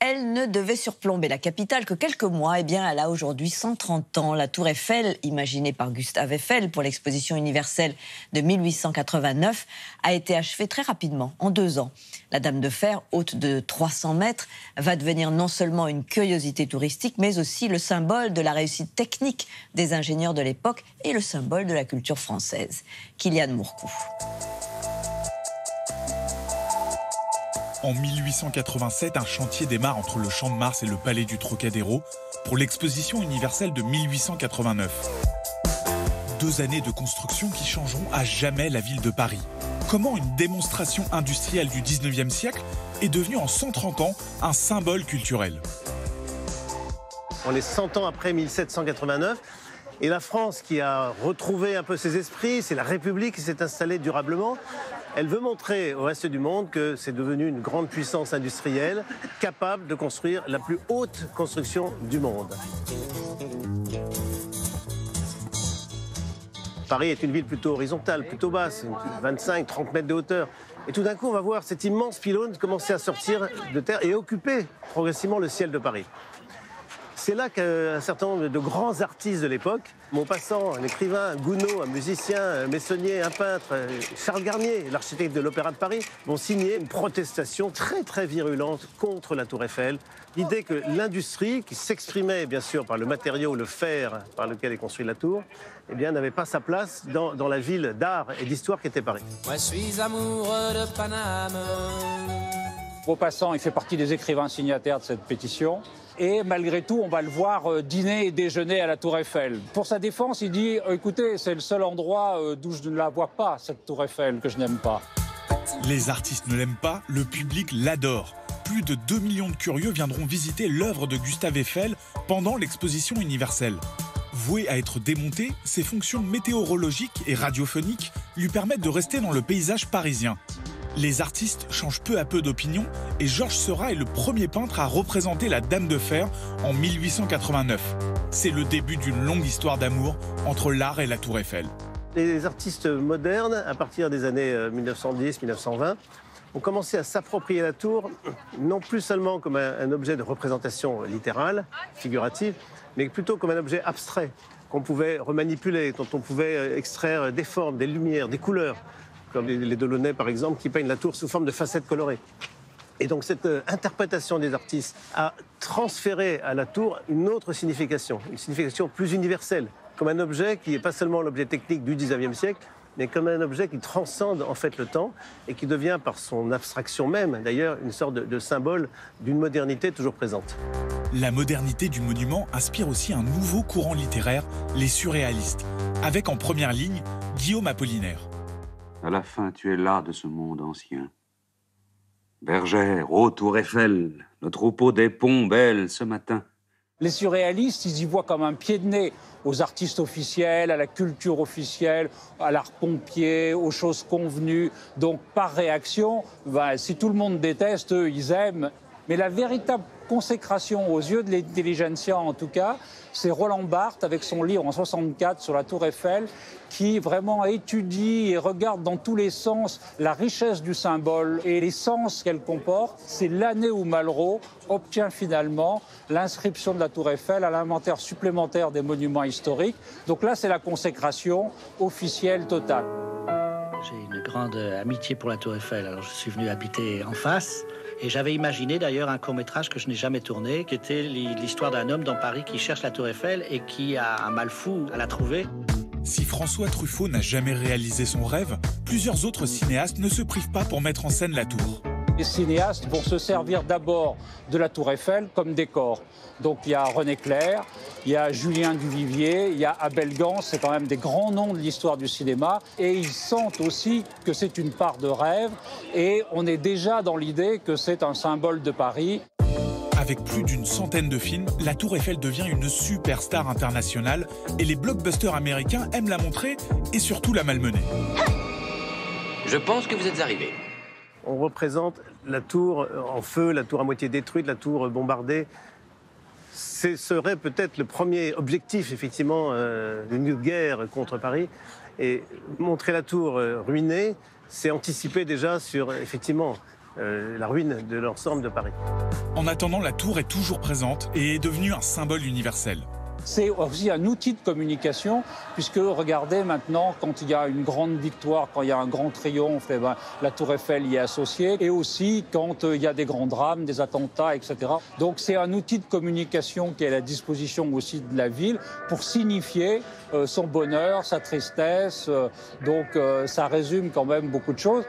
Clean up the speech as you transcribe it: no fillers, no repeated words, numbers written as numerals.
Elle ne devait surplomber la capitale que quelques mois. Eh bien, elle a aujourd'hui 130 ans. La tour Eiffel, imaginée par Gustave Eiffel pour l'exposition universelle de 1889, a été achevée très rapidement, en 2 ans. La Dame de Fer, haute de 300 mètres, va devenir non seulement une curiosité touristique, mais aussi le symbole de la réussite technique des ingénieurs de l'époque et le symbole de la culture française. Kylian Mourcou. En 1887, un chantier démarre entre le Champ de Mars et le Palais du Trocadéro pour l'exposition universelle de 1889. 2 années de construction qui changeront à jamais la ville de Paris. Comment une démonstration industrielle du 19e siècle est devenue en 130 ans un symbole culturel. On est 100 ans après 1789. Et la France, qui a retrouvé un peu ses esprits, c'est la République qui s'est installée durablement. Elle veut montrer au reste du monde que c'est devenu une grande puissance industrielle, capable de construire la plus haute construction du monde. Paris est une ville plutôt horizontale, plutôt basse, 25-30 mètres de hauteur. Et tout d'un coup, on va voir cet immense pylône commencer à sortir de terre et occuper progressivement le ciel de Paris. C'est là qu'un certain nombre de grands artistes de l'époque, Maupassant, un écrivain, un Gounod, un musicien, un Meissonnier, un peintre, Charles Garnier, l'architecte de l'Opéra de Paris, vont signer une protestation très très virulente contre la Tour Eiffel. L'idée que l'industrie, qui s'exprimait bien sûr par le matériau, le fer par lequel est construite la tour, eh bien, n'avait pas sa place dans la ville d'art et d'histoire qu'était Paris. Moi, je suis amoureux de Paname. Maupassant, il fait partie des écrivains signataires de cette pétition. Et malgré tout, on va le voir dîner et déjeuner à la Tour Eiffel. Pour sa défense, il dit « Écoutez, c'est le seul endroit d'où je ne la vois pas, cette Tour Eiffel, que je n'aime pas. » Les artistes ne l'aiment pas, le public l'adore. Plus de 2 millions de curieux viendront visiter l'œuvre de Gustave Eiffel pendant l'exposition universelle. Voué à être démonté, ses fonctions météorologiques et radiophoniques lui permettent de rester dans le paysage parisien. Les artistes changent peu à peu d'opinion et Georges Seurat est le premier peintre à représenter la Dame de Fer en 1889. C'est le début d'une longue histoire d'amour entre l'art et la Tour Eiffel. Les artistes modernes, à partir des années 1910-1920, ont commencé à s'approprier la tour, non plus seulement comme un objet de représentation littérale, figurative, mais plutôt comme un objet abstrait qu'on pouvait remanipuler, dont on pouvait extraire des formes, des lumières, des couleurs, comme les Delaunay par exemple, qui peignent la tour sous forme de facettes colorées. Et donc cette interprétation des artistes a transféré à la tour une autre signification, une signification plus universelle, comme un objet qui n'est pas seulement l'objet technique du 19e siècle, mais comme un objet qui transcende en fait le temps et qui devient par son abstraction même, d'ailleurs, une sorte de symbole d'une modernité toujours présente. La modernité du monument inspire aussi un nouveau courant littéraire, les surréalistes, avec en première ligne Guillaume Apollinaire. À la fin, tu es là de ce monde ancien. Bergère, ô Tour Eiffel, le troupeau des ponts belle ce matin. Les surréalistes, ils y voient comme un pied de nez aux artistes officiels, à la culture officielle, à l'art pompier, aux choses convenues. Donc, par réaction, si tout le monde déteste, eux, ils aiment. Mais la véritable consécration, aux yeux de l'intelligentsia en tout cas, c'est Roland Barthes avec son livre en 64 sur la Tour Eiffel qui vraiment étudie et regarde dans tous les sens la richesse du symbole et les sens qu'elle comporte. C'est l'année où Malraux obtient finalement l'inscription de la Tour Eiffel à l'inventaire supplémentaire des monuments historiques. Donc là, c'est la consécration officielle totale. J'ai une grande amitié pour la Tour Eiffel, alors je suis venu habiter en face. Et j'avais imaginé d'ailleurs un court-métrage que je n'ai jamais tourné, qui était l'histoire d'un homme dans Paris qui cherche la Tour Eiffel et qui a un mal fou à la trouver. Si François Truffaut n'a jamais réalisé son rêve, plusieurs autres cinéastes ne se privent pas pour mettre en scène la tour. Les cinéastes vont se servir d'abord de la Tour Eiffel comme décor. Donc il y a René Clair, il y a Julien Duvivier, il y a Abel Gance, c'est quand même des grands noms de l'histoire du cinéma. Et ils sentent aussi que c'est une part de rêve et on est déjà dans l'idée que c'est un symbole de Paris. Avec plus d'une centaine de films, la Tour Eiffel devient une superstar internationale et les blockbusters américains aiment la montrer et surtout la malmener. Je pense que vous êtes arrivés. On représente la tour en feu, la tour à moitié détruite, la tour bombardée. Ce serait peut-être le premier objectif, effectivement, d'une guerre contre Paris. Et montrer la tour ruinée, c'est anticiper déjà sur, effectivement, la ruine de l'ensemble de Paris. En attendant, la tour est toujours présente et est devenue un symbole universel. C'est aussi un outil de communication, puisque regardez maintenant, quand il y a une grande victoire, quand il y a un grand triomphe, eh ben, la Tour Eiffel y est associée, et aussi quand il y a des grands drames, des attentats, etc. Donc c'est un outil de communication qui est à la disposition aussi de la ville pour signifier son bonheur, sa tristesse. Donc ça résume quand même beaucoup de choses.